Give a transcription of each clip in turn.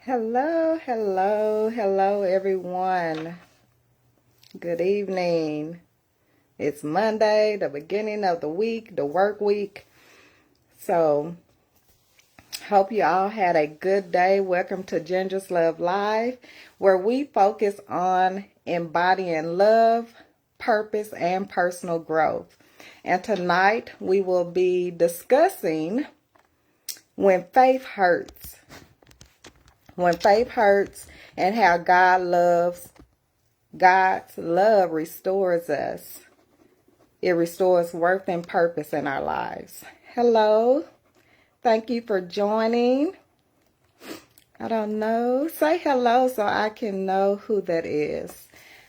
Hello, hello, hello, everyone. Good evening. It's Monday, the beginning of the week, the work week. So, hope you all had a good day. Welcome to Ginger's Love Live, where we focus on embodying love, purpose, and personal growth. And tonight we will be discussing when faith hurts. When faith hurts and how God's love restores us. It restores worth and purpose in our lives. Hello. Thank you for joining. I don't know. Say hello so I can know who that is.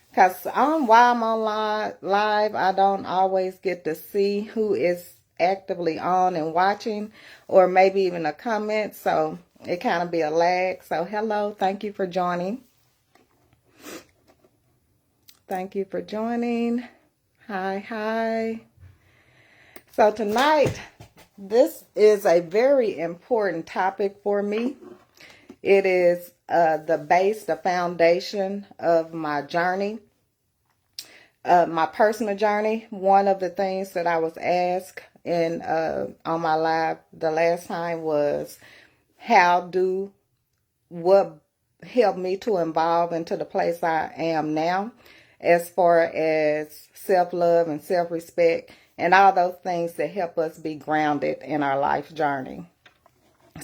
Because while I'm on live, I don't always get to see who is actively on and watching, or maybe even a comment. So it kind of be a lag. So hello. Thank you for joining. Thank you for joining. Hi. So tonight, this is a very important topic for me. It is the foundation of my journey, my personal journey. One of the things that I was asked on my live the last time was what helped me to evolve into the place I am now, as far as self-love and self-respect and all those things that help us be grounded in our life journey.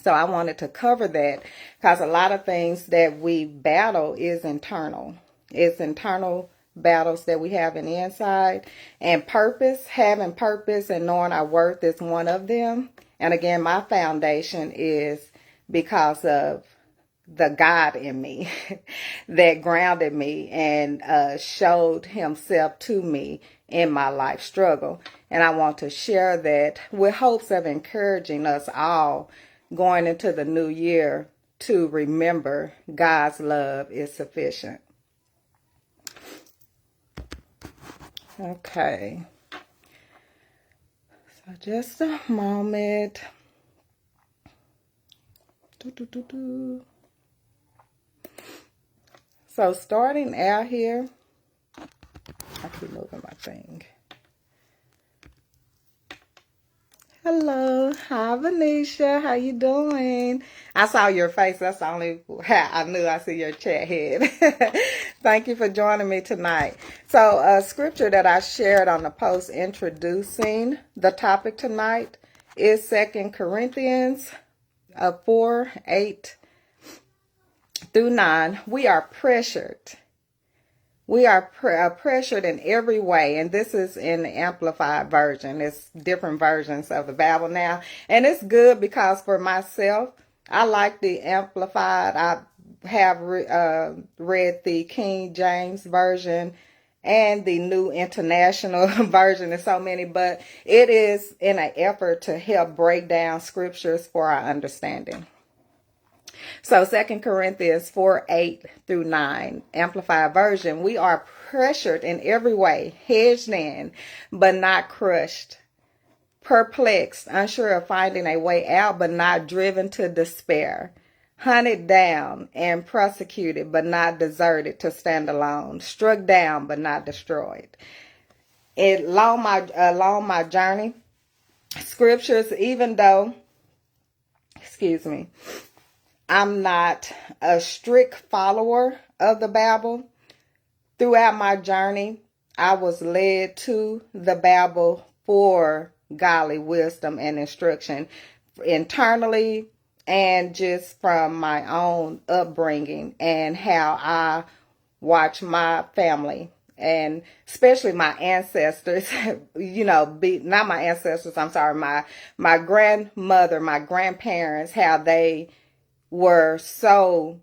So I wanted to cover that because a lot of things that we battle is internal. It's internal battles that we have in the inside. And having purpose and knowing our worth is one of them. And again, my foundation is because of the God in me that grounded me and showed himself to me in my life struggle. And I want to share that with hopes of encouraging us all going into the new year to remember God's love is sufficient. Okay. So just a moment. So starting out here, I keep moving my thing. Hello. Hi, Venetia. How you doing? I saw your face. That's the only how I knew I see your chat head. Thank you for joining me tonight. So a scripture that I shared on the post introducing the topic tonight is 2 Corinthians 4:8 through 9. We are pressured. We are pressured in every way, and this is in the Amplified version. It's different versions of the Bible now, and it's good because for myself, I like the Amplified. I have read the King James version and the New International version. There's so many, but it is in an effort to help break down scriptures for our understanding. So 2 Corinthians 4:8 through 9, Amplified version, we are pressured in every way, hedged in, but not crushed, perplexed, unsure of finding a way out, but not driven to despair, hunted down and persecuted, but not deserted to stand alone, struck down, but not destroyed. Along my journey, scriptures, even though, I'm not a strict follower of the Bible. Throughout my journey, I was led to the Bible for godly wisdom and instruction internally and just from my own upbringing and how I watch my family and especially my ancestors, not my ancestors, I'm sorry, my grandmother, my grandparents, how they were so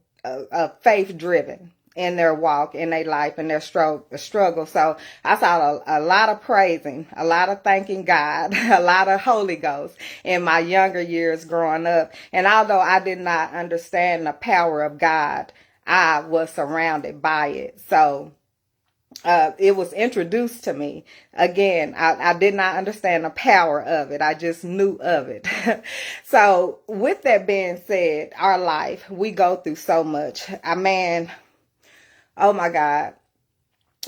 faith driven in their walk, in their life, in their struggle. So I saw a lot of praising, a lot of thanking God, a lot of Holy Ghost in my younger years growing up. And although I did not understand the power of God, I was surrounded by it. So it was introduced to me. Again, I did not understand the power of it. I just knew of it. So with that being said, our life, we go through so much. Man, oh my God.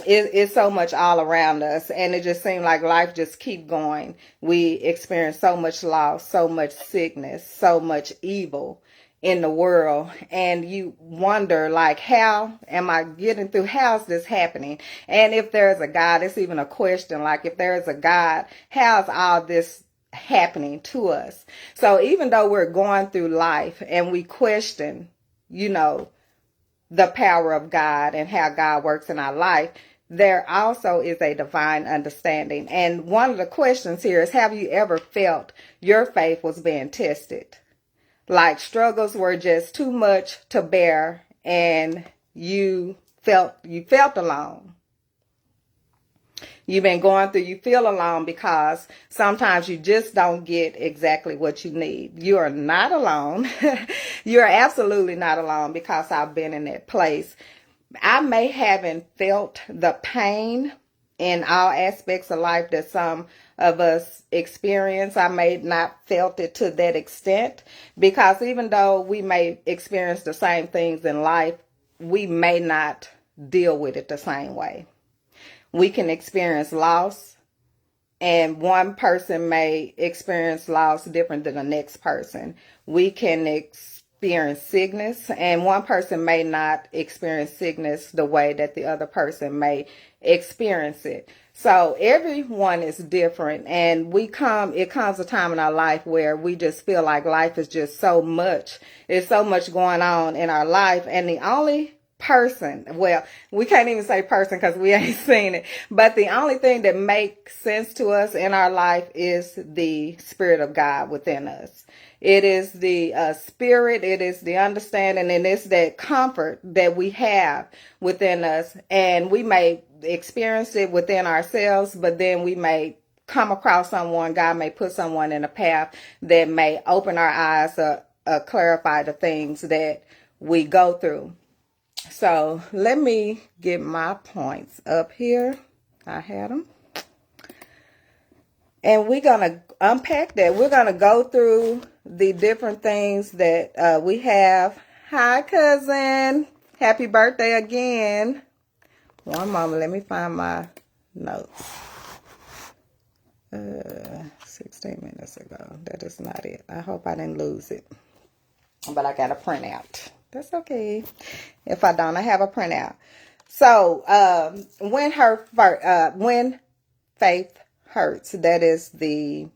It's so much all around us, and it just seemed like life just keep going. We experience so much loss, so much sickness, so much evil in the world, and you wonder, like, how am I getting through? How's this happening? And if there's a God, it's even a question, like, if there's a God, how's all this happening to us? So even though we're going through life and we question, the power of God and how God works in our life, there also is a divine understanding. And one of the questions here is, have you ever felt your faith was being tested? Like struggles were just too much to bear and you felt alone. You've been going through, you feel alone because sometimes you just don't get exactly what you need. You are not alone. You are absolutely not alone, because I've been in that place. I may haven't felt the pain in all aspects of life that some of us experience. I may not felt it to that extent, because even though we may experience the same things in life, we may not deal with it the same way. We can experience loss, and one person may experience loss different than the next person. We can experience sickness, and one person may not experience sickness the way that the other person may experience it. So everyone is different, and it comes a time in our life where we just feel like life is just so much. There's so much going on in our life, and the only person, well, we can't even say person because we ain't seen it, but the only thing that makes sense to us in our life is the Spirit of God within us. It is the spirit, it is the understanding, and it's that comfort that we have within us. And we may experience it within ourselves, but then we may come across someone, God may put someone in a path that may open our eyes, clarify the things that we go through. So let me get my points up here. I had them. And we're going to unpack that. We're going to go through the different things that we have. Hi, cousin. Happy birthday again. One moment. Let me find my notes. 16 minutes ago. That is not it. I hope I didn't lose it. But I got a printout. That's okay. If I don't, I have a printout. So, when faith hurts, that is the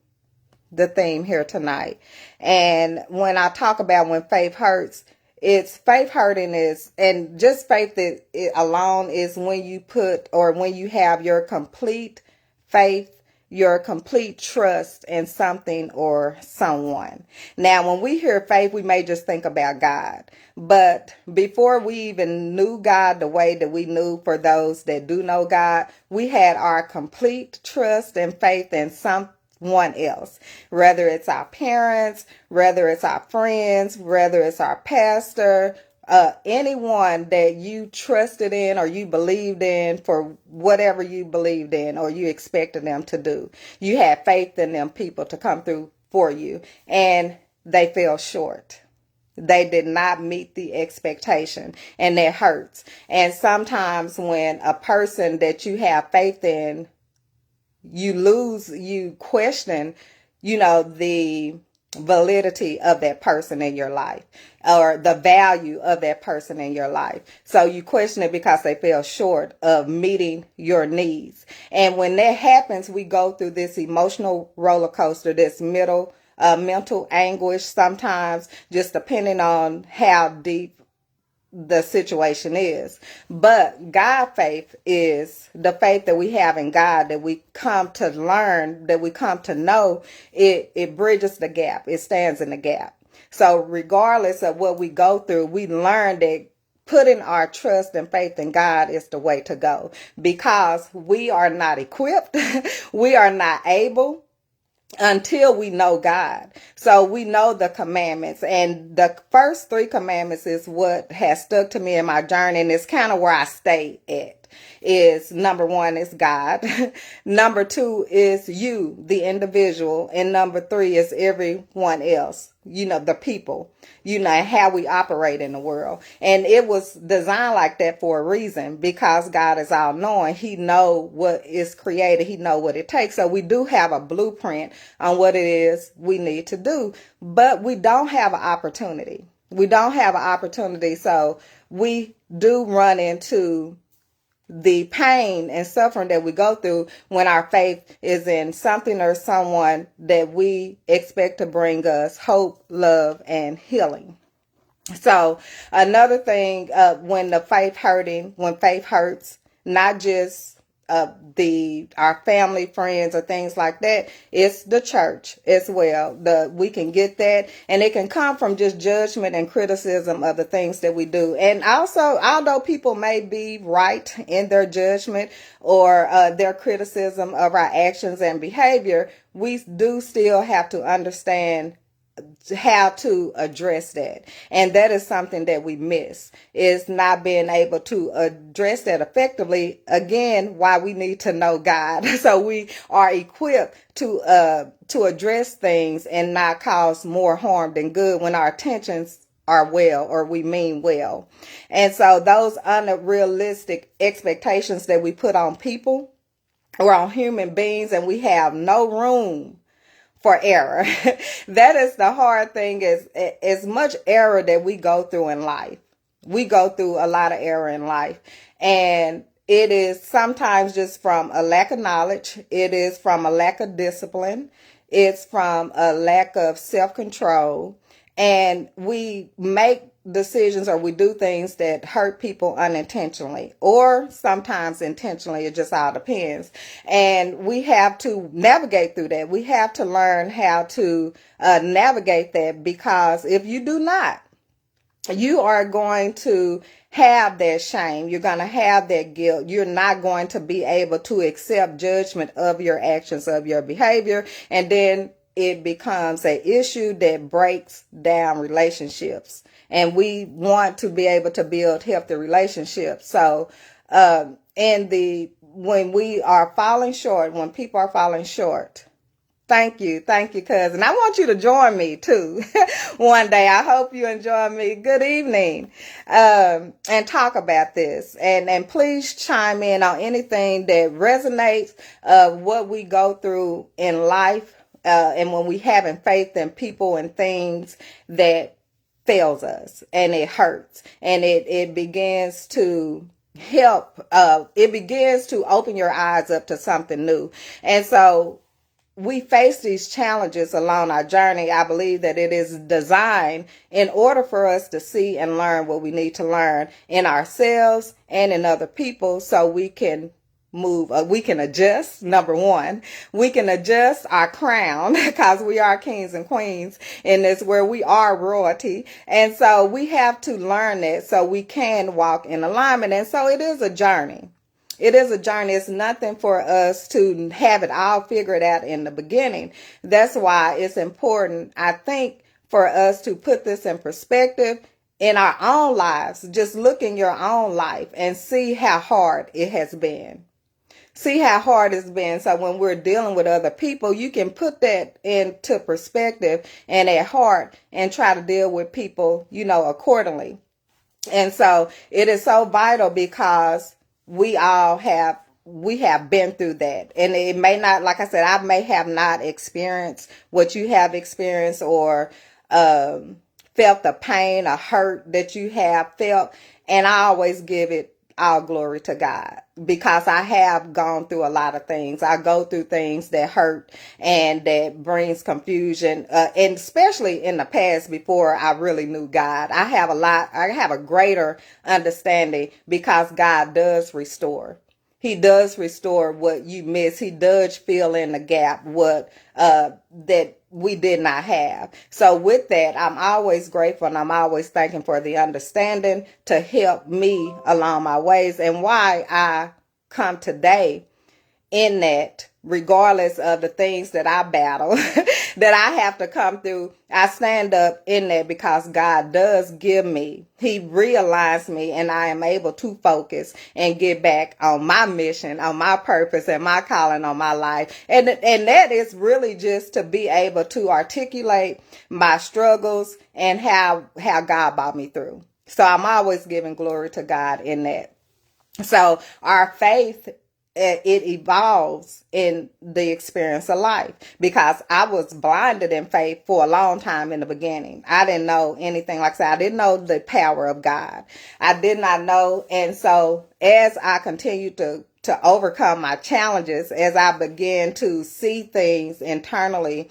theme here tonight. And when I talk about when faith hurts, it's faith hurting is, and just faith that it alone is when you put, or when you have your complete faith, your complete trust in something or someone. Now, when we hear faith, we may just think about God. But before we even knew God the way that we knew, for those that do know God, we had our complete trust and faith in someone else, whether it's our parents, whether it's our friends, whether it's our pastor, anyone that you trusted in or you believed in for whatever you believed in or you expected them to do. You had faith in them people to come through for you, and they fell short. They did not meet the expectation, and that hurts. And sometimes when a person that you have faith in, you question, the validity of that person in your life, or the value of that person in your life. So you question it because they fell short of meeting your needs. And when that happens, we go through this emotional roller coaster, this mental anguish sometimes, just depending on how deep the situation is. But God faith is the faith that we have in God, that we come to learn, that we come to know. It bridges the gap. It stands in the gap. So regardless of what we go through, we learn that putting our trust and faith in God is the way to go, because we are not equipped. We are not able until we know God. So we know the commandments, and the first 3 commandments is what has stuck to me in my journey, and it's kind of where I stay at. is number one is God. Number two is you, the individual. And number three is everyone else, the people, how we operate in the world. And it was designed like that for a reason, because God is all knowing. He know what is created. He know what it takes. So we do have a blueprint on what it is we need to do, but we don't have an opportunity. We don't have an opportunity. So we do run into the pain and suffering that we go through when our faith is in something or someone that we expect to bring us hope, love, and healing. So another thing, when faith hurts, not just our family, friends, or things like that, it's the church as well. We can get that, and it can come from just judgment and criticism of the things that we do. And also, although people may be right in their judgment or their criticism of our actions and behavior, we do still have to understand how to address that. And that is something that we miss, is not being able to address that effectively. Again, why we need to know God. So we are equipped to address things and not cause more harm than good when our intentions are well, or we mean well. And so those unrealistic expectations that we put on people or on human beings, and we have no room for error. That is the hard thing, is as much error that we go through in life. We go through a lot of error in life, and it is sometimes just from a lack of knowledge. It is from a lack of discipline. It's from a lack of self-control, and we make decisions or we do things that hurt people unintentionally, or sometimes intentionally. It just all depends. And we have to navigate through that. We have to learn how to navigate that, because if you do not, you are going to have that shame. You're going to have that guilt. You're not going to be able to accept judgment of your actions, of your behavior. And then it becomes an issue that breaks down relationships. And we want to be able to build healthy relationships. So, when we are falling short, when people are falling short, thank you, cousin. I want you to join me too one day. I hope you join me. Good evening, and talk about this. And please chime in on anything that resonates of what we go through in life, and when we having faith in people and things that fails us, and it hurts, and it begins to help. It begins to open your eyes up to something new. And so we face these challenges along our journey. I believe that it is designed in order for us to see and learn what we need to learn in ourselves and in other people, so we can move. We can adjust. Number one, we can adjust our crown, because we are kings and queens in this, where we are royalty. And so we have to learn that so we can walk in alignment. And so it is a journey. It is a journey. It's nothing for us to have it all figured out in the beginning. That's why it's important, I think, for us to put this in perspective in our own lives. Just look in your own life and see how hard it has been. See how hard it's been. So when we're dealing with other people, you can put that into perspective and at heart, and try to deal with people, accordingly. And so it is so vital, because we have been through that. And it may not, like I said, I may have not experienced what you have experienced, or felt the pain or hurt that you have felt. And I always give it all glory to God, because I have gone through a lot of things. I go through things that hurt and that brings confusion, and especially in the past, before I really knew God. I have a greater understanding, because God does restore. He does restore what you miss. He does fill in the gap, what that we did not have. So with that, I'm always grateful, and I'm always thanking for the understanding to help me along my ways, and why I come today in that regardless of the things that I battle, that I have to come through, I stand up in that because God does give me, he realigns me, and I am able to focus and get back on my mission, on my purpose, and my calling on my life. And that is really just to be able to articulate my struggles and how God brought me through. So I'm always giving glory to God in that. So our faith, it evolves in the experience of life, because I was blinded in faith for a long time in the beginning. I didn't know anything. Like I said, I didn't know the power of God. I did not know. And so as I continued to overcome my challenges, as I began to see things internally,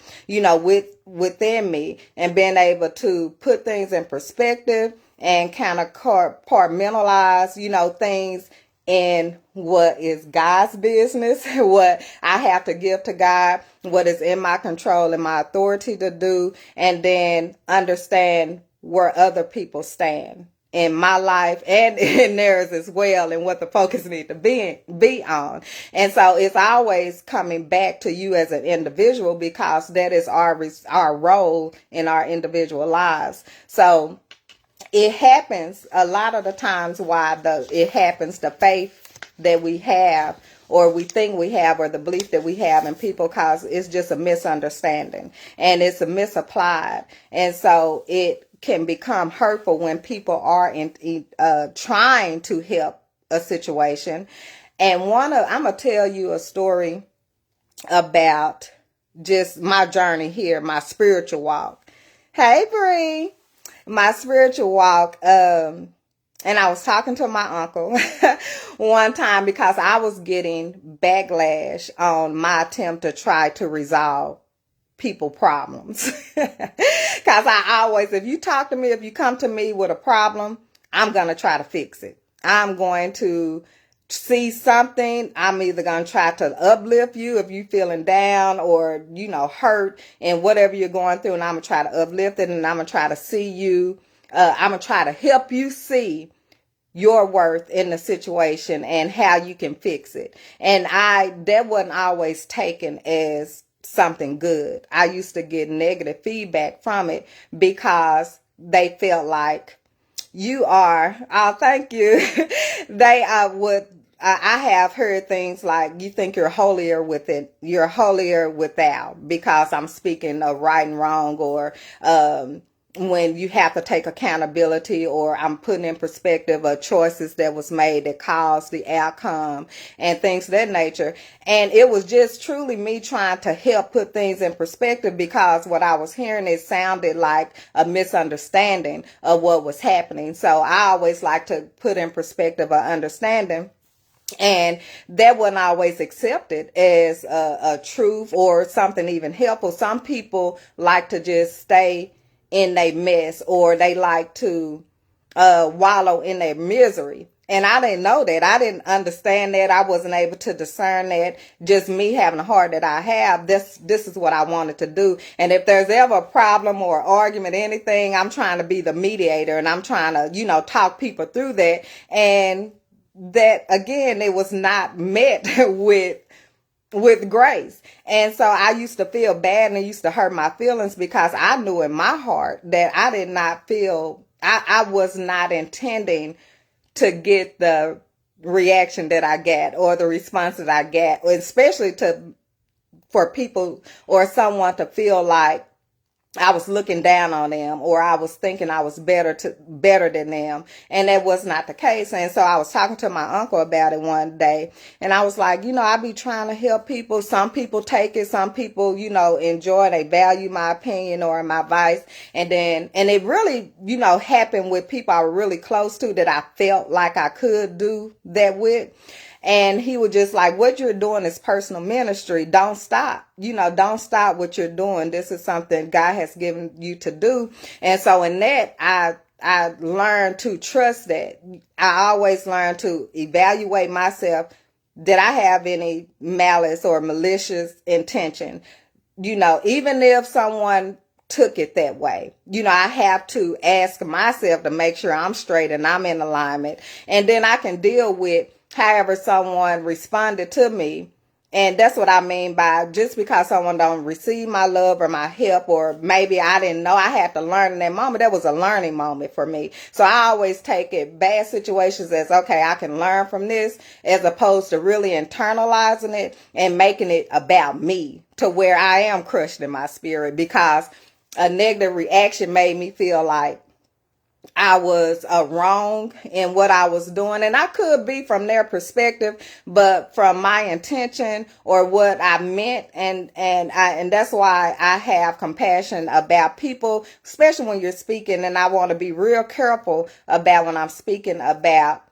within me, and being able to put things in perspective and kind of compartmentalize, things in what is God's business, what I have to give to God, what is in my control and my authority to do, and then understand where other people stand in my life and in theirs as well, and what the focus needs to be on. And so it's always coming back to you as an individual, because that is our role in our individual lives. So it happens a lot of the times the faith that we have, or we think we have, or the belief that we have in people, cause it's just a misunderstanding and it's a misapplied. And so it can become hurtful when people are trying to help a situation. And I'm going to tell you a story about just my journey here, my spiritual walk. Hey, Bree. My spiritual walk, and I was talking to my uncle one time, because I was getting backlash on my attempt to try to resolve people problems. Because if you come to me with a problem, I'm going to try to fix it. I'm going to see something. I'm either going to try to uplift you if you're feeling down or, hurt and whatever you're going through. And I'm going to try to uplift it, and I'm going to try to see you. I'm going to try to help you see your worth in the situation and how you can fix it. And that wasn't always taken as something good. I used to get negative feedback from it, because they felt like thank you. I have heard things like, you think you're holier without, because I'm speaking of right and wrong, or when you have to take accountability, or I'm putting in perspective of choices that was made that caused the outcome and things of that nature. And it was just truly me trying to help put things in perspective, because what I was hearing, it sounded like a misunderstanding of what was happening. So I always like to put in perspective or understanding. And that wasn't always accepted as a truth or something even helpful. Some people like to just stay in their mess, or they like to wallow in their misery. And I didn't know that. I didn't understand that. I wasn't able to discern that. Just me having the heart that I have, this is what I wanted to do. And if there's ever a problem or argument, anything, I'm trying to be the mediator, and I'm trying to, talk people through that. And that, again, it was not met with grace. And so I used to feel bad, and it used to hurt my feelings, because I knew in my heart that I did not feel, I was not intending to get the reaction that I got, or the response that I got, especially for people or someone to feel like I was looking down on them, or I was thinking I was better than them. And that was not the case. And so I was talking to my uncle about it one day, and I was like, I be trying to help people. Some people take it. Some people, enjoy, they value my opinion or my advice. And it really, happened with people I was really close to, that I felt like I could do that with. And he was just like, what you're doing is personal ministry. Don't stop. Don't stop what you're doing. This is something God has given you to do. And so in that, I learned to trust that. I always learned to evaluate myself. Did I have any malice or malicious intention? Even if someone took it that way, I have to ask myself to make sure I'm straight and I'm in alignment. And then I can deal with however someone responded to me, And that's what I mean by just because someone don't receive my love or my help, or maybe I didn't know, I had to learn in that moment. That was a learning moment for me. So I always take it, bad situations, as okay, I can learn from this, as opposed to really internalizing it and making it about me to where I am crushed in my spirit because a negative reaction made me feel like I was wrong in what I was doing. And I could be from their perspective, but from my intention or what I meant. And that's why I have compassion about people, especially when you're speaking. And I want to be real careful about when I'm speaking about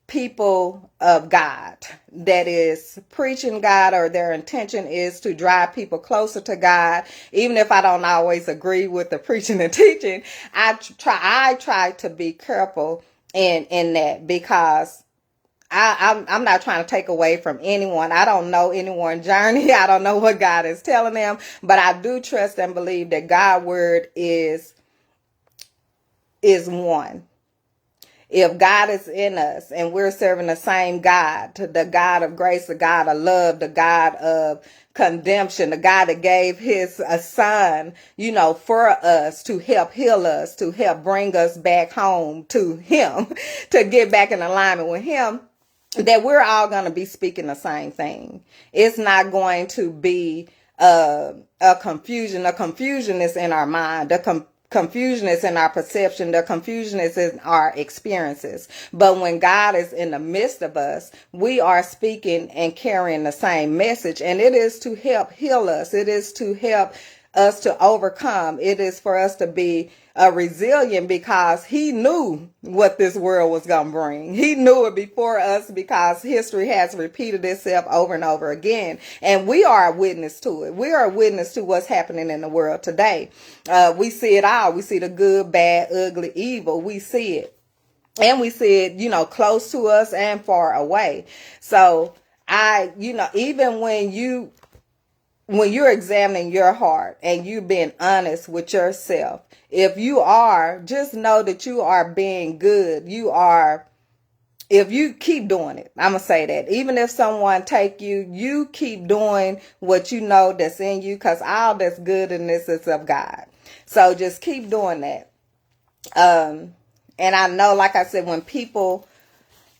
people of God that is preaching God, or their intention is to drive people closer to God. Even if I don't always agree with the preaching and teaching, I try to be careful in that, because I'm not trying to take away from anyone. I don't know anyone's journey. I don't know what God is telling them, but I do trust and believe that God's word is one. If God is in us and we're serving the same God, the God of grace, the God of love, the God of condemption, the God that gave his son, for us to help heal us, to help bring us back home to him, to get back in alignment with him, that we're all going to be speaking the same thing. It's not going to be a confusion. A confusion is in our mind. Confusion is in our perception. The confusion is in our experiences. But when God is in the midst of us, we are speaking and carrying the same message. And it is to help heal us. It is to help us to overcome. It is for us to be resilient, because he knew what this world was going to bring. He knew it before us, because history has repeated itself over and over again. And we are a witness to it. We are a witness to what's happening in the world today. We see it all. We see the good, bad, ugly, evil. We see it. And we see it, close to us and far away. So even when you're examining your heart and you being honest with yourself, if you are, just know that you are being good. If you keep doing it, I'm going to say that. Even if someone take you, you keep doing what you know that's in you, because all that's good in this is of God. So just keep doing that. And I know, like I said,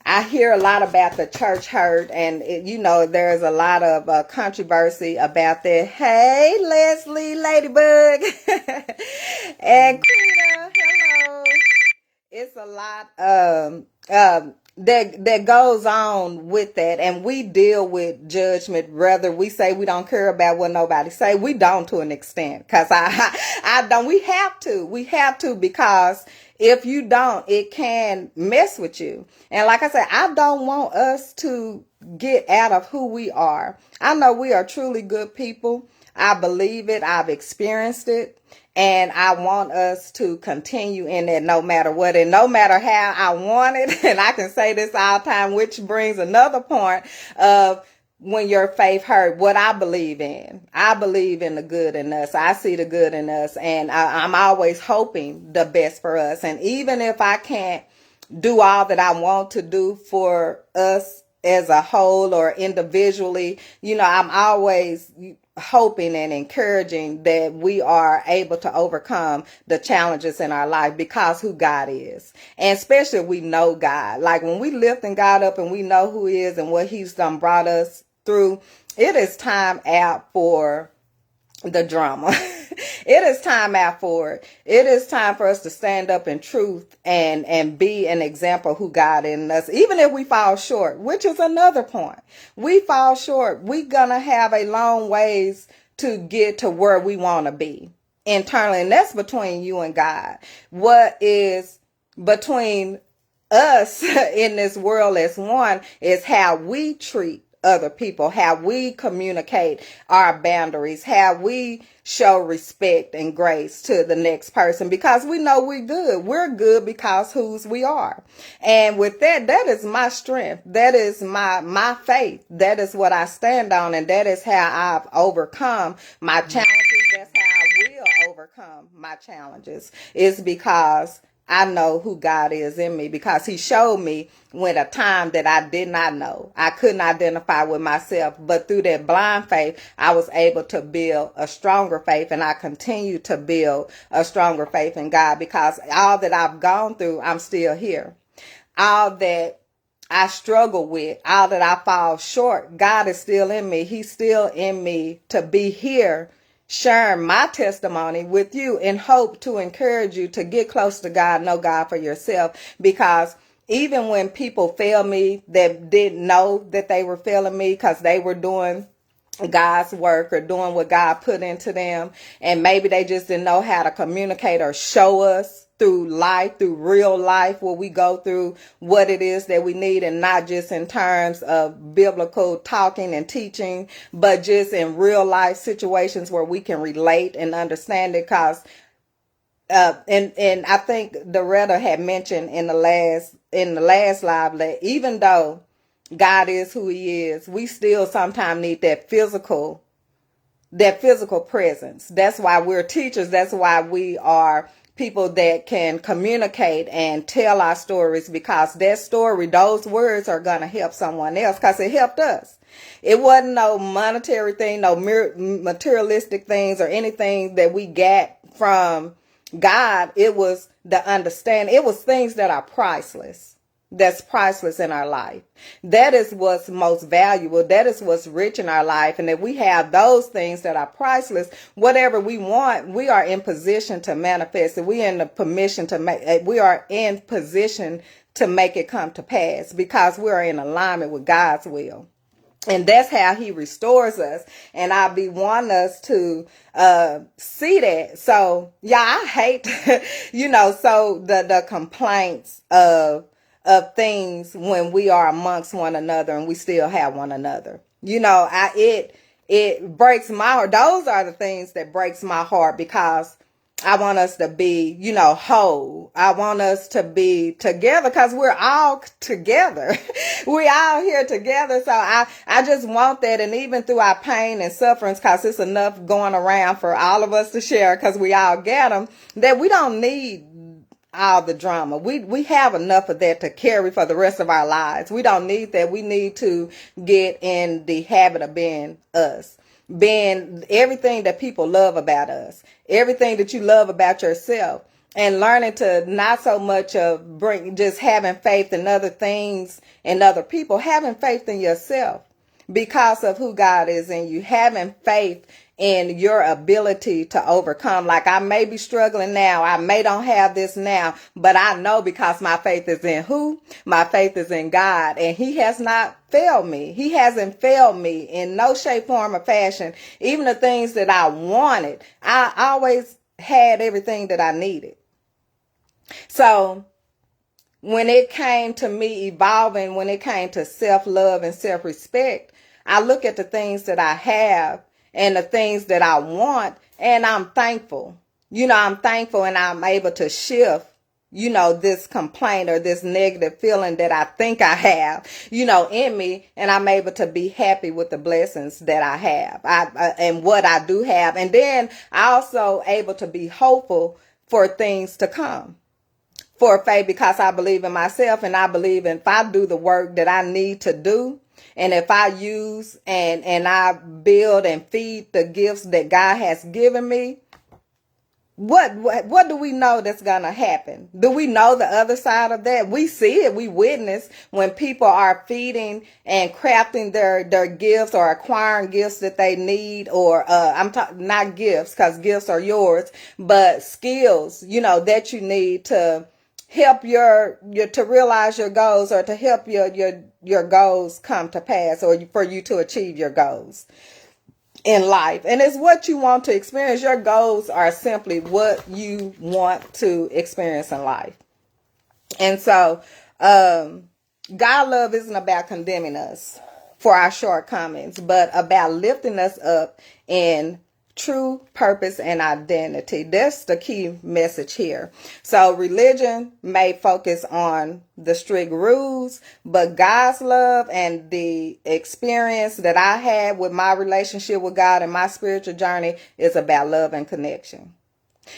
I hear a lot about the church hurt, and there's a lot of controversy about that. Hey, Leslie, Ladybug, and Krita, hello. It's a lot that goes on with that, and we deal with judgment. Whether we say we don't care about what nobody say, we don't, to an extent, because I don't. We have to, because if you don't, it can mess with you. And like I said, I don't want us to get out of who we are. I know we are truly good people. I believe it. I've experienced it. And I want us to continue in that, no matter what, and no matter how I want it. And I can say this all the time, which brings another point of when your faith hurt, what I believe in. I believe in the good in us. I see the good in us. And I'm always hoping the best for us. And even if I can't do all that I want to do for us as a whole or individually, I'm always hoping and encouraging that we are able to overcome the challenges in our life, because who God is. And especially if we know God. Like when we lifting God up and we know who he is and what he's done brought us through, it is time out for the drama. It is time out for it. It is time for us to stand up in truth and be an example of who God in us. Even if we fall short, which is another point. We fall short. We're going to have a long ways to get to where we want to be internally. And that's between you and God. What is between us in this world as one is how we treat other people, how we communicate our boundaries, how we show respect and grace to the next person, because we know we're good. We're good because whose we are. And with that is my strength. That is my faith. That is what I stand on. And that is how I've overcome my challenges. That's how I will overcome my challenges is because I know who God is in me, because he showed me when a time that I did not know. I couldn't identify with myself, but through that blind faith, I was able to build a stronger faith, and I continue to build a stronger faith in God, because all that I've gone through, I'm still here. All that I struggle with, all that I fall short, God is still in me. He's still in me to be here sharing my testimony with you in hope to encourage you to get close to God, know God for yourself. Because even when people fail me that didn't know that they were failing me because they were doing God's work or doing what God put into them, and maybe they just didn't know how to communicate or show us through life, through real life, where we go through what it is that we need, and not just in terms of biblical talking and teaching, but just in real life situations where we can relate and understand it. Because and I think Doretta had mentioned in the last live that even though God is who he is, we still sometimes need that physical presence. That's why we're teachers. That's why we are people that can communicate and tell our stories, because that story, those words are going to help someone else, because it helped us. It wasn't no monetary thing, no materialistic things or anything that we got from God. It was the understanding. It was things that are priceless. That's priceless in our life. That is what's most valuable. That is what's rich in our life. And if we have those things that are priceless, whatever we want, we are in position to manifest it. We are in position to make it come to pass, because we are in alignment with God's will. And that's how he restores us. And I be wanting us to see that. So yeah, I hate, so the complaints of things when we are amongst one another and we still have one another. It breaks my heart. Those are the things that breaks my heart, because I want us to be, whole. I want us to be together, because we're all together. We all here together. So I just want that. And even through our pain and sufferings, because it's enough going around for all of us to share, because we all get them, that we don't need all the drama. We have enough of that to carry for the rest of our lives. We don't need that. We need to get in the habit of being us, being everything that people love about us, everything that you love about yourself, and learning to not so much of just having faith in other things and other people, having faith in yourself because of who God is in you, having faith in your ability to overcome. Like, I may be struggling now, I may don't have this now, but I know, because my faith is in who? My faith is in God, and he has not failed me. He hasn't failed me in no shape, form, or fashion. Even the things that I wanted, I always had everything that I needed. So when it came to me evolving, when it came to self-love and self-respect, I look at the things that I have and the things that I want, and I'm thankful. I'm thankful, and I'm able to shift, this complaint or this negative feeling that I think I have, in me, and I'm able to be happy with the blessings that I have, and what I do have. And then I also able to be hopeful for things to come. For faith, because I believe in myself, and I believe if I do the work that I need to do, and if I use and I build and feed the gifts that God has given me, what do we know that's going to happen? Do we know the other side of that? We see it. We witness when people are feeding and crafting their gifts, or acquiring gifts that they need, or I'm talking not gifts, because gifts are yours, but skills, that you need to help your to realize your goals, or to help your goals come to pass, or for you to achieve your goals in life. And it's what you want to experience. Your goals are simply what you want to experience in life. And so God love isn't about condemning us for our shortcomings, but about lifting us up in true purpose and identity. That's the key message here. So religion may focus on the strict rules, but God's love and the experience that I had with my relationship with God and my spiritual journey is about love and connection.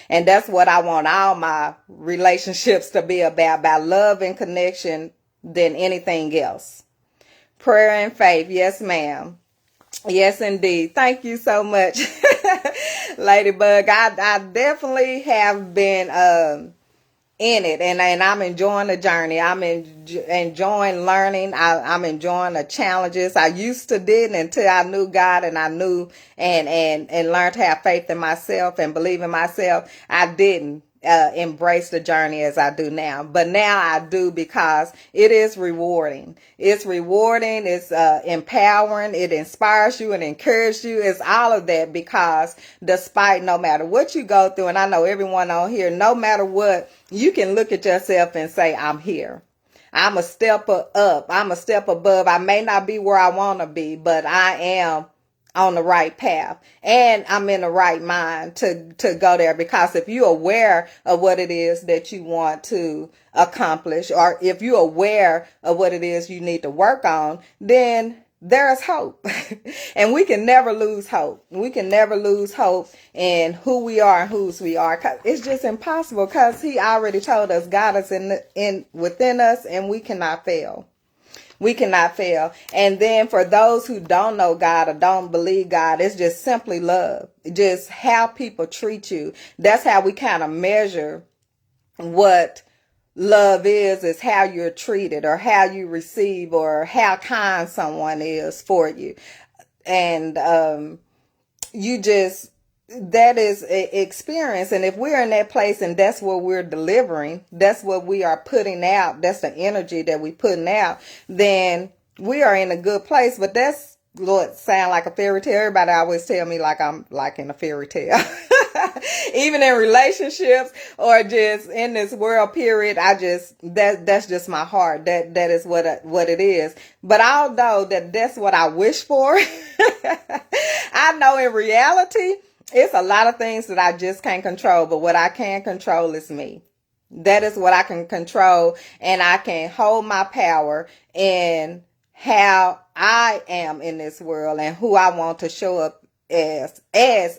And that's what I want all my relationships to be about love and connection than anything else. Prayer and faith. Yes, ma'am. Yes, indeed. Thank you so much, Ladybug. I definitely have been in it, and I'm enjoying the journey. I'm enjoying learning. I'm enjoying the challenges. I used to didn't until I knew God, and I knew and learned to have faith in myself and believe in myself. I didn't embrace the journey as I do now, but now I do, because it is rewarding. It's rewarding. It's empowering. It inspires you and encourages you. It's all of that, because despite no matter what you go through, and I know everyone on here, no matter what, you can look at yourself and say, I'm here. I'm a step up. I'm a step above. I may not be where I want to be, but I am on the right path, and I'm in the right mind to go there. Because if you're aware of what it is that you want to accomplish, or if you're aware of what it is you need to work on, then there's hope. And we can never lose hope. We can never lose hope in who we are and whose we are. 'Cause it's just impossible, because he already told us God is within us, and we cannot fail. We cannot fail. And then for those who don't know God or don't believe God, it's just simply love. Just how people treat you. That's how we kind of measure what love is how you're treated, or how you receive, or how kind someone is for you. And you just, that is experience. And if we're in that place and that's what we're delivering, that's what we are putting out, that's the energy that we putting out, then we are in a good place. But that's, Lord, sound like a fairy tale. Everybody always tell me like I'm like in a fairy tale. Even in relationships or just in this world period, that's just my heart. That is what it is. But although that's what I wish for, I know in reality, it's a lot of things that I just can't control, but what I can control is me. That is what I can control, and I can hold my power in how I am in this world and who I want to show up as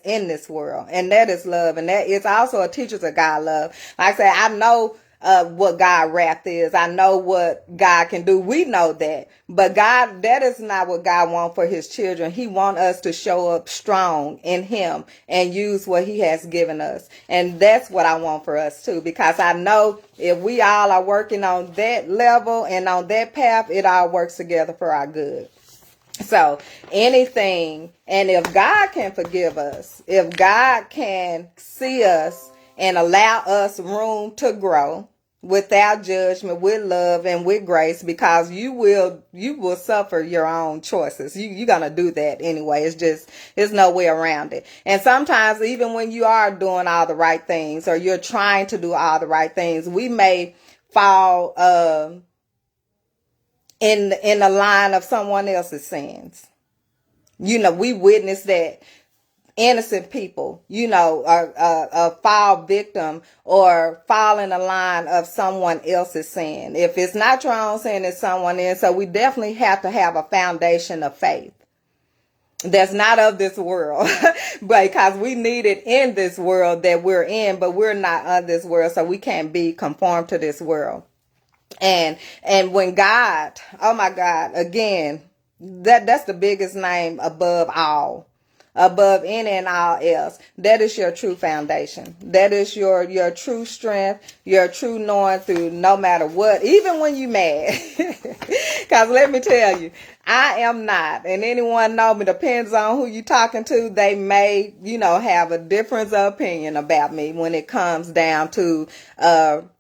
in this world. And that is love. And that is also a teacher's of God love. Like I said, I know what God wrath is. I know what God can do. We know that. But God, that is not what God wants for his children. He wants us to show up strong in him and use what he has given us. And that's what I want for us too. Because I know if we all are working on that level and on that path, it all works together for our good. So anything, and if God can forgive us, if God can see us and allow us room to grow without judgment, with love and with grace, because you will suffer your own choices. You're going to do that anyway. There's no way around it. And sometimes even when you are doing all the right things, or you're trying to do all the right things, we may fall, in the line of someone else's sins. We witness that innocent people, are fall victim or fall in the line of someone else's sin. If it's not your own sin, it's someone else. So we definitely have to have a foundation of faith that's not of this world, because we need it in this world that we're in, but we're not of this world, so we can't be conformed to this world. And when God, oh my God, again, that's the biggest name above all, above any and all else. That is your true foundation. That is your true strength, your true knowing through no matter what, even when you mad. Because let me tell you, I am not, and anyone know me, depends on who you talking to, they may, have a difference of opinion about me when it comes down to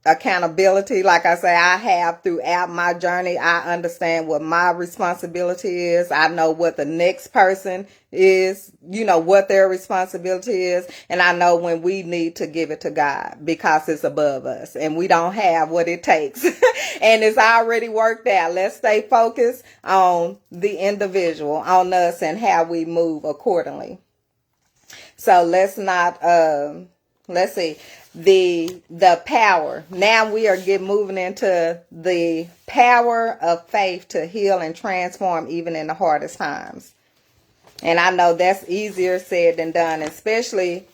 accountability. Like I say, I have throughout my journey, I understand what my responsibility is. I know what the next person is, what their responsibility is. And I know when we need to give it to God, because it's above us and we don't have what it takes. And it's already worked out. Let's stay focused on the individual, on us, and how we move accordingly. So let's not, let's see, the power. Now we are moving into the power of faith to heal and transform even in the hardest times. And I know that's easier said than done, especially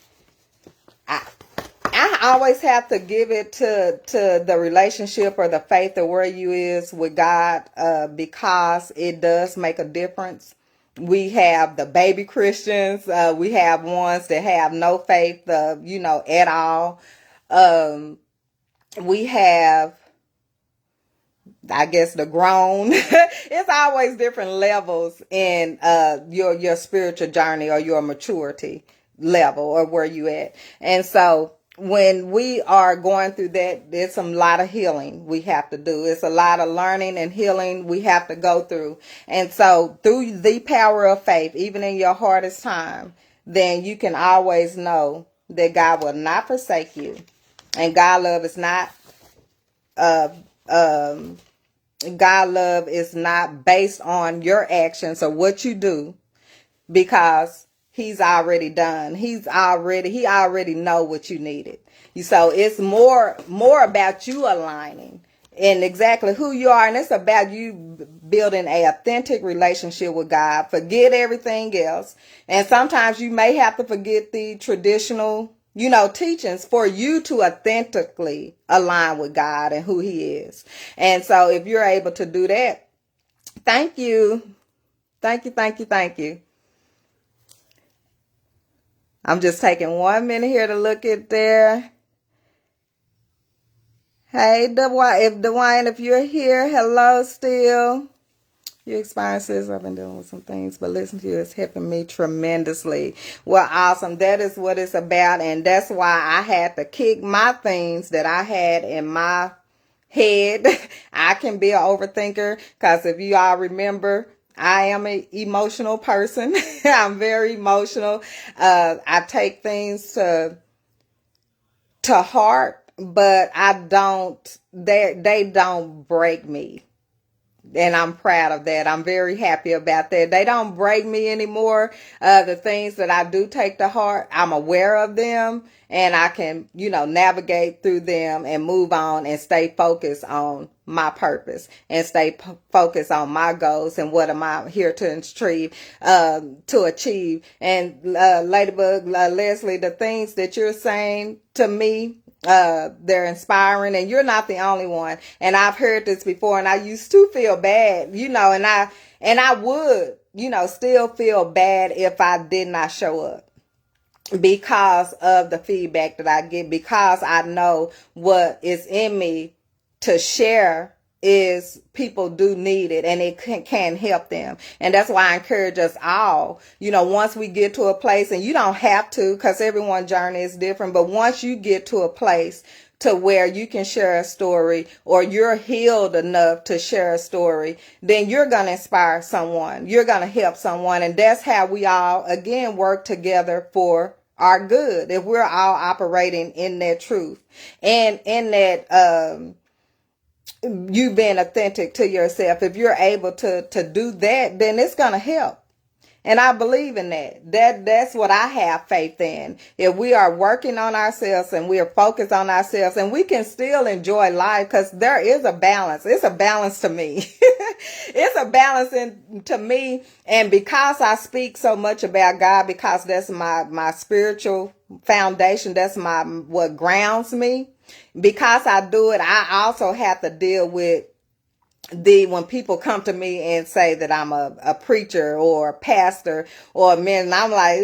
always have to give it to the relationship or the faith of where you is with God, because it does make a difference. We have the baby Christians. We have ones that have no faith, at all. We have, I guess, the grown. It's always different levels in your spiritual journey or your maturity level or where you at. And so when we are going through that, there's a lot of healing we have to do. It's a lot of learning and healing we have to go through. And so through the power of faith, even in your hardest time, then you can always know that God will not forsake you. And God love is not God love is not based on your actions or what you do, because he's already done. He already know what you needed. So it's more about you aligning and exactly who you are. And it's about you building a authentic relationship with God. Forget everything else. And sometimes you may have to forget the traditional, teachings for you to authentically align with God and who he is. And so if you're able to do that, thank you. Thank you, thank you, thank you. I'm just taking 1 minute here to look at there. Hey, Dwayne, if you're here, hello still. Your experiences, I've been dealing with some things, but listening to you is helping me tremendously. Well, awesome. That is what it's about. And that's why I had to kick my things that I had in my head. I can be an overthinker because if you all remember, I am an emotional person. I'm very emotional. I take things to heart, but they don't break me. And I'm proud of that. I'm very happy about that. They don't break me anymore. The things that I do take to heart, I'm aware of them, and I can, navigate through them and move on and stay focused on my purpose and stay focused on my goals and what am I here to achieve. And Ladybug, Leslie, the things that you're saying to me, they're inspiring, and you're not the only one. And I've heard this before, and I used to feel bad, and I would, still feel bad if I did not show up because of the feedback that I get, because I know what is in me to share is people do need it, and it can help them. And that's why I encourage us all, once we get to a place, and you don't have to, because everyone's journey is different, but once you get to a place to where you can share a story, or you're healed enough to share a story, then you're going to inspire someone. You're going to help someone. And that's how we all, again, work together for our good, if we're all operating in that truth and in that you being authentic to yourself. If you're able to do that, then it's going to help. And I believe in that. That's what I have faith in. If we are working on ourselves and we are focused on ourselves, and we can still enjoy life, because there is a balance. It's a balance to me. It's a balance to me. And because I speak so much about God, because that's my spiritual foundation, that's what grounds me. Because I do it, I also have to deal with when people come to me and say that I'm a preacher or a pastor or a man, and I'm like,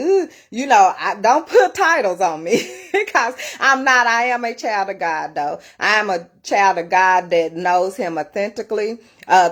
I don't put titles on me because I'm not. I am a child of God, though. I am a child of God that knows him authentically,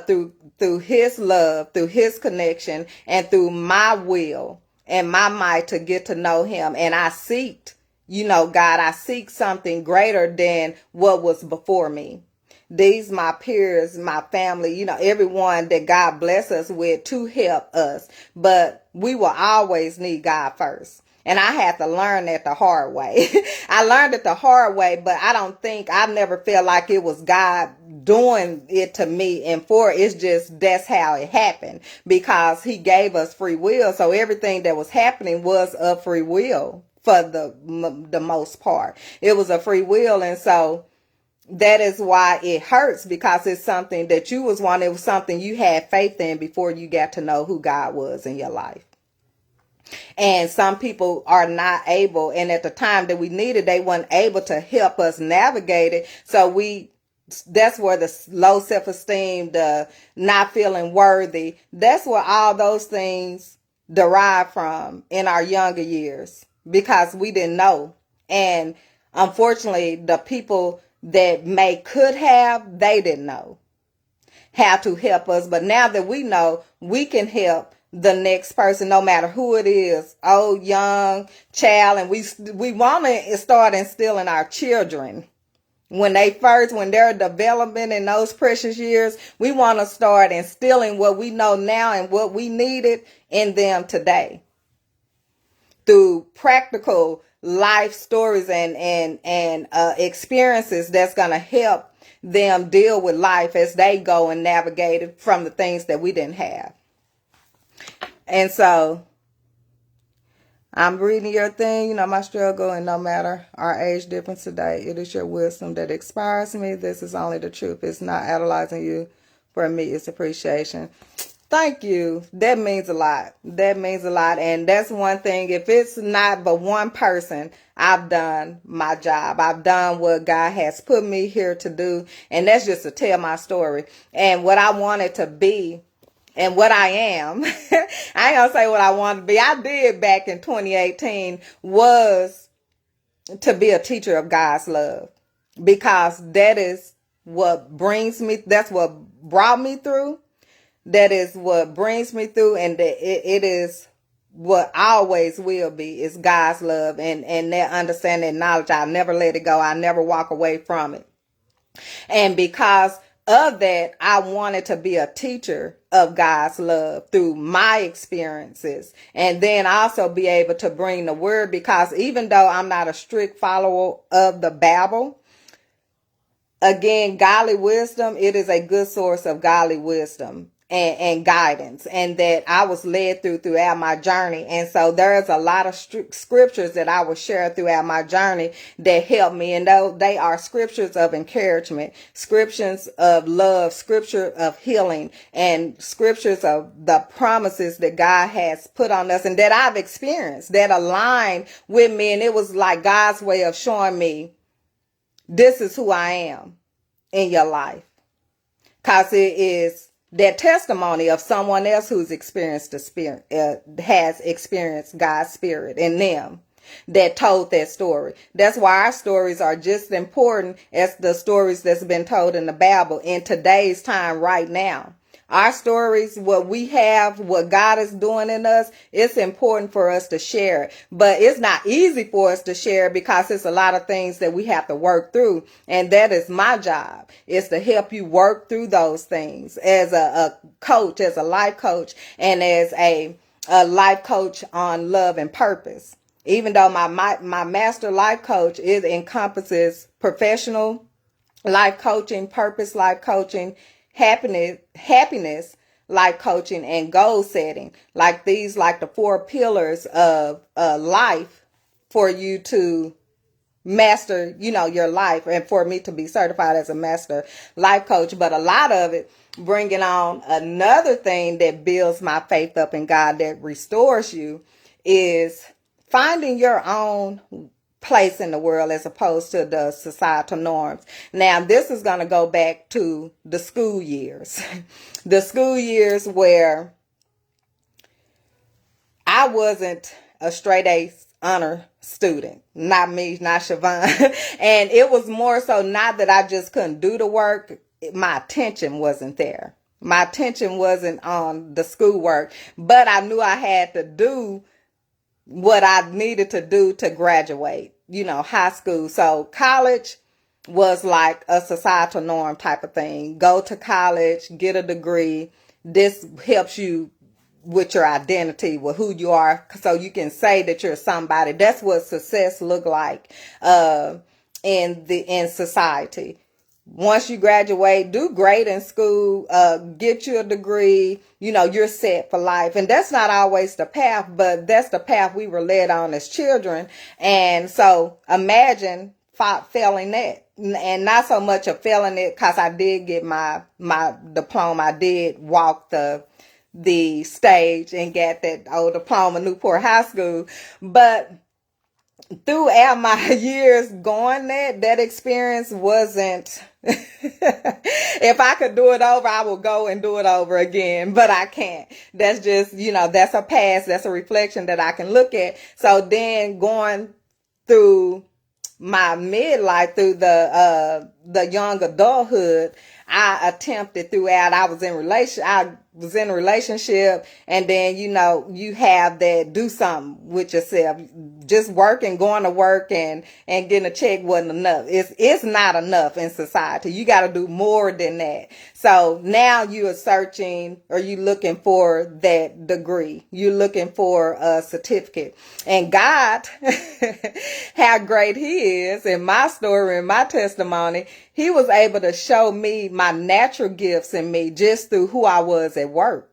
through his love, through his connection, and through my will and my might to get to know him. And I seek, God, I seek something greater than what was before me. These my peers, my family, everyone that God bless us with to help us. But we will always need God first. And I had to learn that the hard way. I learned it the hard way, but I never felt like it was God doing it to me and for it. It's just, that's how it happened, because he gave us free will. So everything that was happening was a free will for the most part. It was a free will. And so that is why it hurts, because it's something that you it was something you had faith in before you got to know who God was in your life. And some people are not able, and at the time that we needed, they weren't able to help us navigate it. So that's where the low self-esteem, the not feeling worthy, that's where all those things derive from in our younger years, because we didn't know. And unfortunately, the people that could have, they didn't know how to help us. But now that we know, we can help the next person, no matter who it is, old, young, child. And we want to start instilling our children when they're developing in those precious years. We want to start instilling what we know now and what we needed in them today through practical life stories and experiences that's going to help them deal with life as they go and navigate it from the things that we didn't have. And so I'm reading your thing, my struggle, and no matter our age difference today, it is your wisdom that inspires me. This is only the truth. It's not idolizing you. For me, it's appreciation. Thank you. That means a lot. That means a lot. And that's one thing. If it's not but one person, I've done my job. I've done what God has put me here to do. And that's just to tell my story and what I wanted to be and what I am. I ain't gonna say what I wanted to be. I did back in 2018 was to be a teacher of God's love, because that is what brings me. That's what brought me through. That is what brings me through, and it is what always will be, is God's love and that understanding and knowledge. I'll never let it go. I'll never walk away from it. And because of that, I wanted to be a teacher of God's love through my experiences, and then also be able to bring the word, because even though I'm not a strict follower of the Bible, again, godly wisdom, it is a good source of godly wisdom and guidance, and that I was led throughout my journey. And so there's a lot of scriptures that I will share throughout my journey that help me. And they are scriptures of encouragement, scriptures of love, scripture of healing, and scriptures of the promises that God has put on us and that I've experienced that align with me. And it was like God's way of showing me, this is who I am in your life. Because it is that testimony of someone else who's experienced the spirit, has experienced God's spirit in them, that told that story. That's why our stories are just as important as the stories that's been told in the Bible in today's time right now. Our stories, what we have, what God is doing in us, it's important for us to share it. But it's not easy for us to share, because it's a lot of things that we have to work through. And that is my job, is to help you work through those things as a coach, as a life coach, and as a life coach on love and purpose. Even though my master life coach, it encompasses professional life coaching, purpose life coaching, happiness life coaching, and goal setting. Like these, like the 4 pillars of life for you to master, your life, and for me to be certified as a master life coach. But a lot of it, bringing on another thing that builds my faith up in God, that restores you, is finding your own place in the world as opposed to the societal norms. Now, this is going to go back to the school years. The school years where I wasn't a straight A honor student. Not me, not Siobhan. And it was more so not that I just couldn't do the work. My attention wasn't there. My attention wasn't on the schoolwork, but I knew I had to do what I needed to do to graduate, high school. So college was like a societal norm type of thing. Go to college, get a degree. This helps you with your identity, with who you are, so you can say that you're somebody. That's what success look like in society. Once you graduate, do great in school, get you a degree, you're set for life. And that's not always the path, but that's the path we were led on as children. And so imagine failing that. And not so much of failing it, because I did get my diploma. I did walk the the stage and got that old diploma, Newport High School. But throughout my years going that experience wasn't, if I could do it over, I would go and do it over again, but I can't. That's just, that's a past, that's a reflection that I can look at. So then going through my midlife, through the young adulthood, I attempted throughout. I was in a relationship, and then you have that do something with yourself. Just working, going to work, and getting a check wasn't enough. It's not enough in society. You got to do more than that. So now you are searching, or you looking for that degree. You're looking for a certificate. And God, how great He is, in my story, in my testimony, He was able to show me my natural gifts in me just through who I was at work.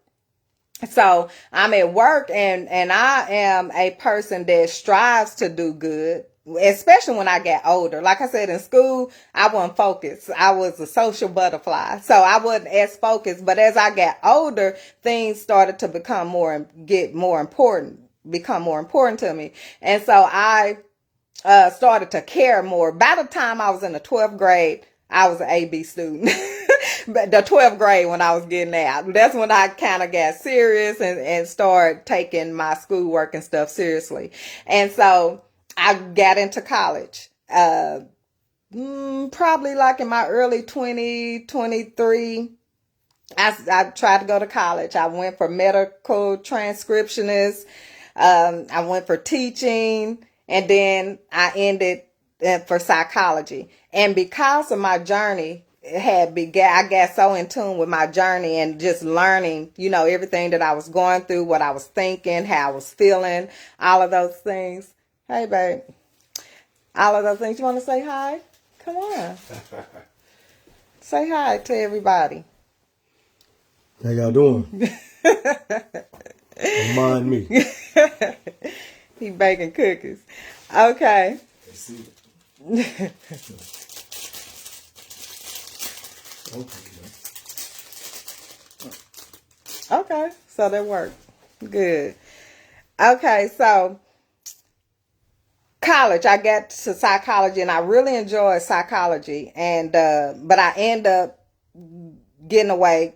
So I'm at work, and I am a person that strives to do good, especially when I get older. Like I said, in school, I wasn't focused. I was a social butterfly. So I wasn't as focused. But as I got older, things started to become more important to me. And so I started to care more. By the time I was in the 12th grade, I was an AB student. But the 12th grade, when I was getting out, that's when I kind of got serious and started taking my schoolwork and stuff seriously. And so I got into college, probably like in my early 23. I tried to go to college. I went for medical transcriptionist. I went for teaching, and then I ended for psychology. And because of my journey, I got so in tune with my journey and just learning, everything that I was going through, what I was thinking, how I was feeling, all of those things. Hey, babe. All of those things. You want to say hi? Come on. Say hi to everybody. How y'all doing? Don't mind me. He baking cookies. Okay. Okay, so that worked. Good. Okay, so college, I got to psychology, and I really enjoyed psychology, and but I end up getting away,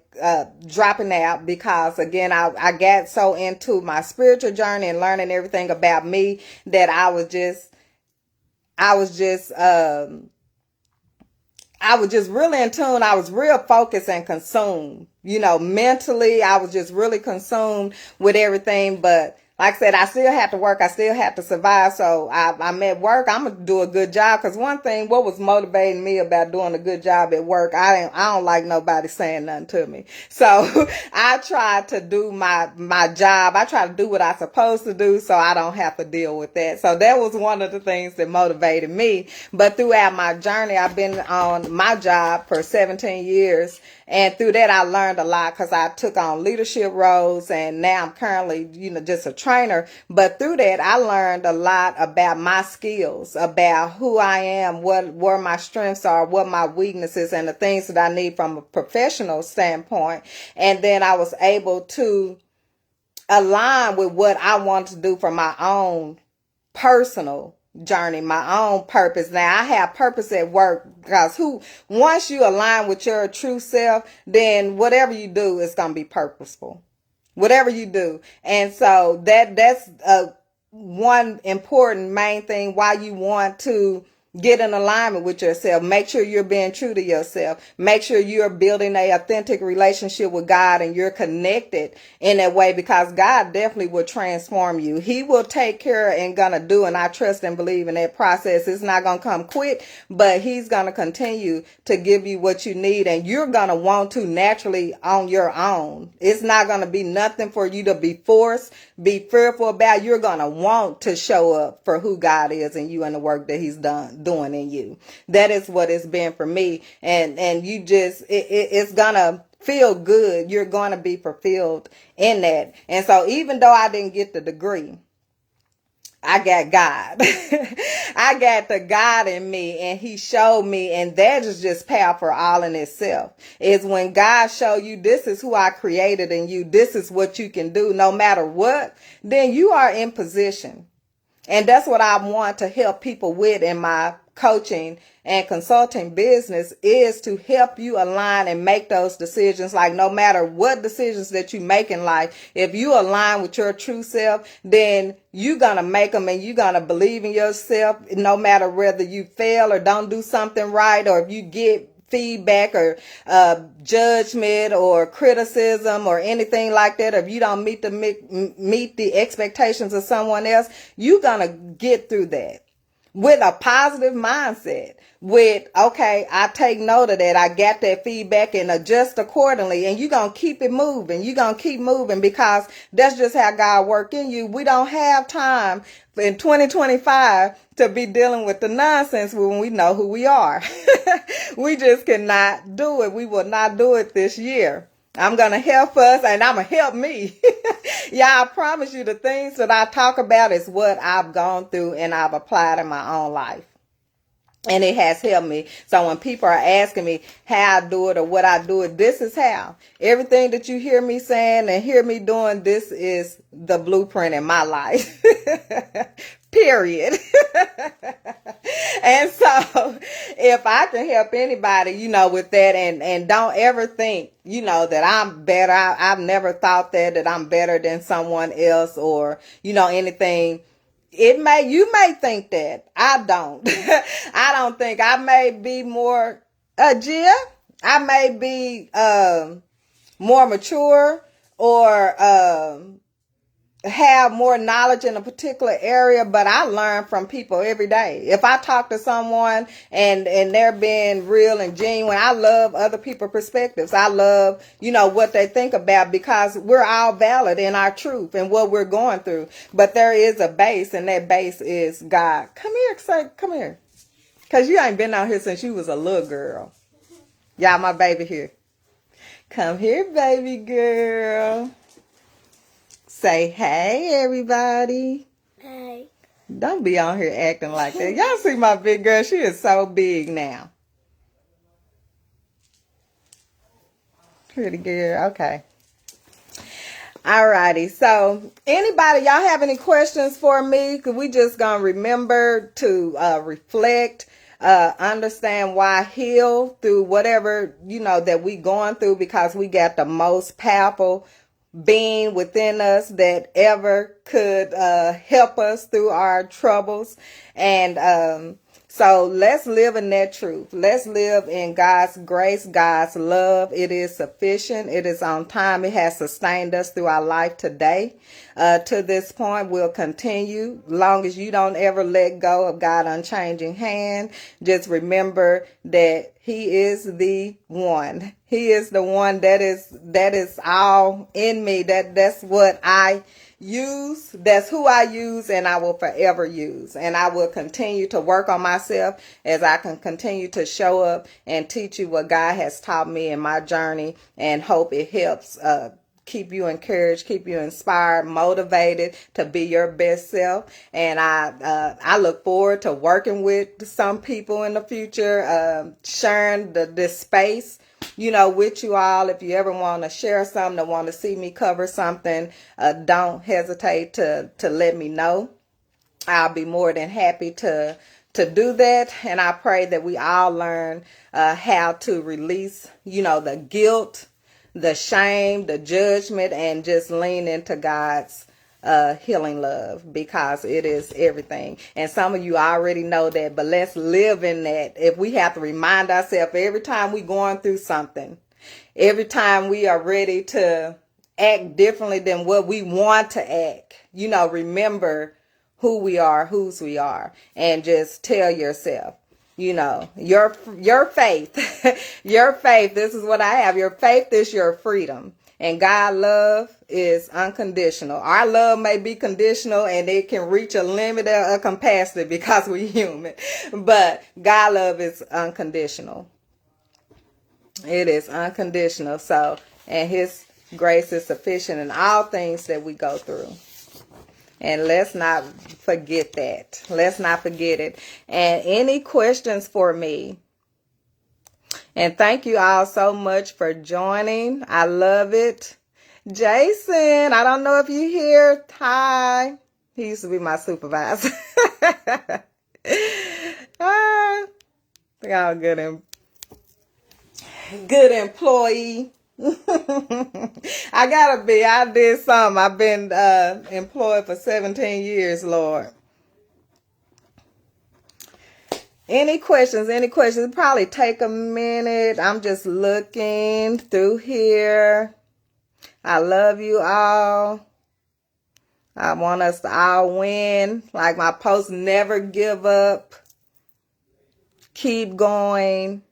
dropping out, because again, I got so into my spiritual journey and learning everything about me that I was just really in tune. I was real focused and consumed. Mentally, I was just really consumed with everything. But like I said, I still have to work. I still have to survive. So I'm at work. I'm going to do a good job. Because one thing, what was motivating me about doing a good job at work, I don't like nobody saying nothing to me. So I try to do my job. I try to do what I'm supposed to do so I don't have to deal with that. So that was one of the things that motivated me. But throughout my journey, I've been on my job for 17 years. And through that, I learned a lot, because I took on leadership roles, and now I'm currently, just a trainer. But through that, I learned a lot about my skills, about who I am, where my strengths are, what my weaknesses, and the things that I need from a professional standpoint. And then I was able to align with what I want to do for my own personal journey, my own purpose. Now I have purpose at work, because once you align with your true self, then whatever you do is going to be purposeful, whatever you do. And so that's one important main thing why you want to get in alignment with yourself. Make sure you're being true to yourself. Make sure you're building a authentic relationship with God, and you're connected in that way, because God definitely will transform you. He will take care and gonna do, and I trust and believe in that process. It's not gonna come quick, but He's gonna continue to give you what you need, and you're gonna want to naturally on your own. It's not gonna be nothing for you to be forced, be fearful about. You're gonna want to show up for who God is in you and the work that He's doing in you. That is what it's been for me. And you just, it's gonna feel good. You're gonna be fulfilled in that. And so even though I didn't get the degree, I got God. I got the God in me, and he showed me, and that is just powerful all in itself. Is when God show you this is who I created in you, this is what you can do no matter what, then you are in position. And that's what I want to help people with in my coaching and consulting business, is to help you align and make those decisions. Like, no matter what decisions that you make in life, if you align with your true self, then you're going to make them, and you're going to believe in yourself, no matter whether you fail or don't do something right, or if you get feedback or judgment or criticism or anything like that. If you don't meet the expectations of someone else, you're gonna get through that with a positive mindset. With, okay, I take note of that, I got that feedback, and adjust accordingly, and you're gonna keep it moving. You're gonna keep moving, because that's just how God works in you. We don't have time in 2025 to be dealing with the nonsense when we know who we are. We just cannot do it. We will not do it this year. I'm going to help us, and I'm going to help me. Yeah, I promise you, the things that I talk about is what I've gone through and I've applied in my own life. And it has helped me. So when people are asking me how I do it or what I do it, this is how. Everything that you hear me saying and hear me doing, this is the blueprint in my life. Period. And so if I can help anybody, with that, and don't ever think, that I'm better. I've never thought that I'm better than someone else, or, anything. You may think that. I don't. I don't think. I may be more, Gia, I may be more mature, or have more knowledge in a particular area, but I learn from people every day. If I talk to someone and they're being real and genuine, I love other people's perspectives. I love, what they think about, because we're all valid in our truth and what we're going through. But there is a base, and that base is God. Come here. Because you ain't been out here since you was a little girl. Y'all, my baby here. Come here, baby girl. Say hey, everybody. Hey. Don't be on here acting like that. Y'all see my big girl? She is so big now. Pretty girl. Okay. Alrighty. So, anybody, y'all have any questions for me? Because we just going to remember to reflect, understand why heal through whatever, that we going through, because we got the most powerful being within us that ever could help us through our troubles. And so let's live in that truth. Let's live in God's grace, God's love. It is sufficient. It is on time. It has sustained us through our life today. To this point, we'll continue. Long as you don't ever let go of God's unchanging hand, just remember that He is the one. He is the one that is all in me. That's what I use. That's who I use, and I will forever use. And I will continue to work on myself as I can continue to show up and teach you what God has taught me in my journey, and hope it helps keep you encouraged, keep you inspired, motivated to be your best self. And I look forward to working with some people in the future, sharing this space, with you all. If you ever want to share something or want to see me cover something, don't hesitate to let me know. I'll be more than happy to do that. And I pray that we all learn how to release, the guilt, the shame, the judgment, and just lean into God's healing love, because it is everything. And some of you already know that, but let's live in that. If we have to remind ourselves every time we're going through something, every time we are ready to act differently than what we want to act, remember who we are, whose we are, and just tell yourself, your faith, your faith, this is what I have. Your faith is your freedom. And God's love is unconditional. Our love may be conditional, and it can reach a limit or a capacity because we're human. But God's love is unconditional. It is unconditional. So, and His grace is sufficient in all things that we go through. And let's not forget that. Let's not forget it. And any questions for me? And thank you all so much for joining. I love it. Jason, I don't know if you here. Hi. He used to be my supervisor. Ah, y'all good employee. I gotta be. I did something. I've been employed for 17 years, Lord. Any questions? Any questions? Probably take a minute. I'm just looking through here. I love you all. I want us to all win. Like my post, never give up. Keep going.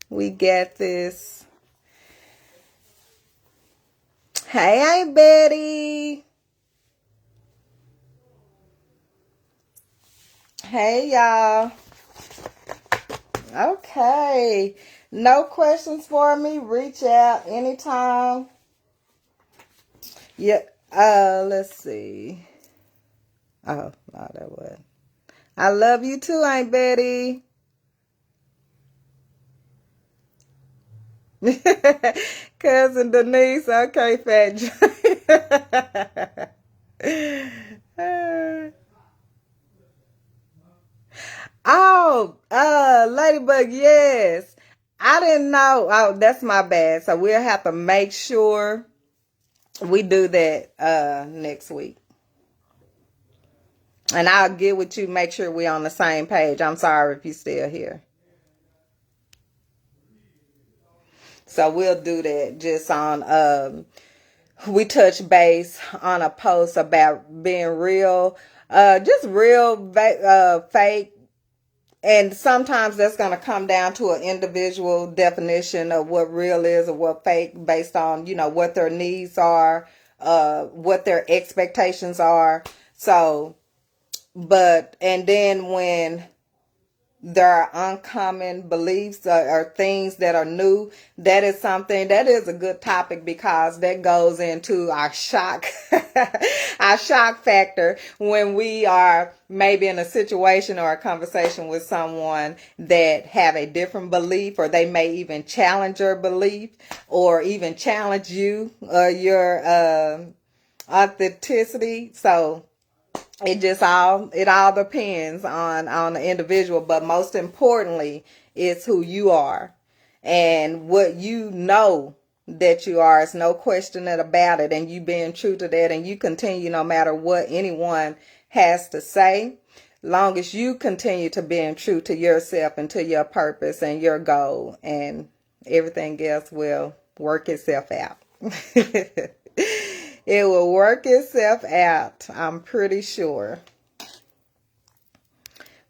We get this. Hey, Aunt Betty. Hey, y'all. Okay. No questions for me. Reach out anytime. Yeah. Let's see. Oh, no, that was. I love you too, Aunt Betty. Cousin Denise. Okay, Fat Joy. Oh, Ladybug, yes. I didn't know. Oh, that's my bad. So we'll have to make sure we do that next week. And I'll get with you, make sure we're on the same page. I'm sorry if you're still here. So we'll do that just on, we touch base on a post about being real, just real, fake. And sometimes that's going to come down to an individual definition of what real is or what fake based on, what their needs are, what their expectations are. So, and then when there are uncommon beliefs or things that are new, that is a good topic because that goes into our shock, our shock factor when we are maybe in a situation or a conversation with someone that have a different belief, or they may even challenge your belief or even challenge you or your authenticity. So it all depends on the individual, but most importantly, it's who you are and what you know that you are. It's no question about it, and you being true to that, and you continue no matter what anyone has to say, long as you continue to being true to yourself and to your purpose and your goal, and everything else will work itself out. It will work itself out, I'm pretty sure.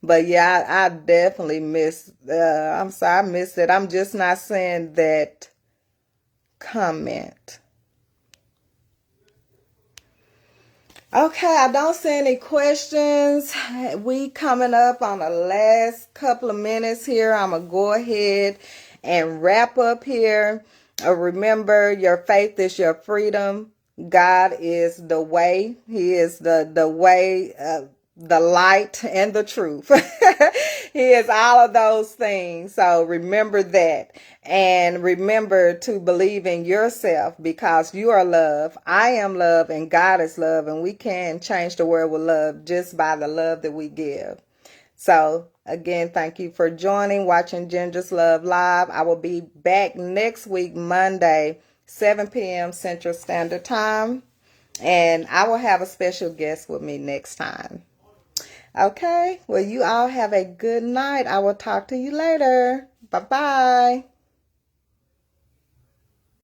But yeah, I definitely missed, I'm sorry, I missed it. I'm just not saying that comment. Okay, I don't see any questions. We coming up on the last couple of minutes here. I'm going to go ahead and wrap up here. Remember, your faith is your freedom. God is the way. He is the way, the light, and the truth. He is all of those things. So remember that. And remember to believe in yourself, because you are love. I am love, and God is love. And we can change the world with love just by the love that we give. So again, thank you for joining, watching Ginger's Love Live. I will be back next week, Monday, 7 p.m. Central Standard Time. And I will have a special guest with me next time. Okay, well, you all have a good night. I will talk to you later. Bye-bye.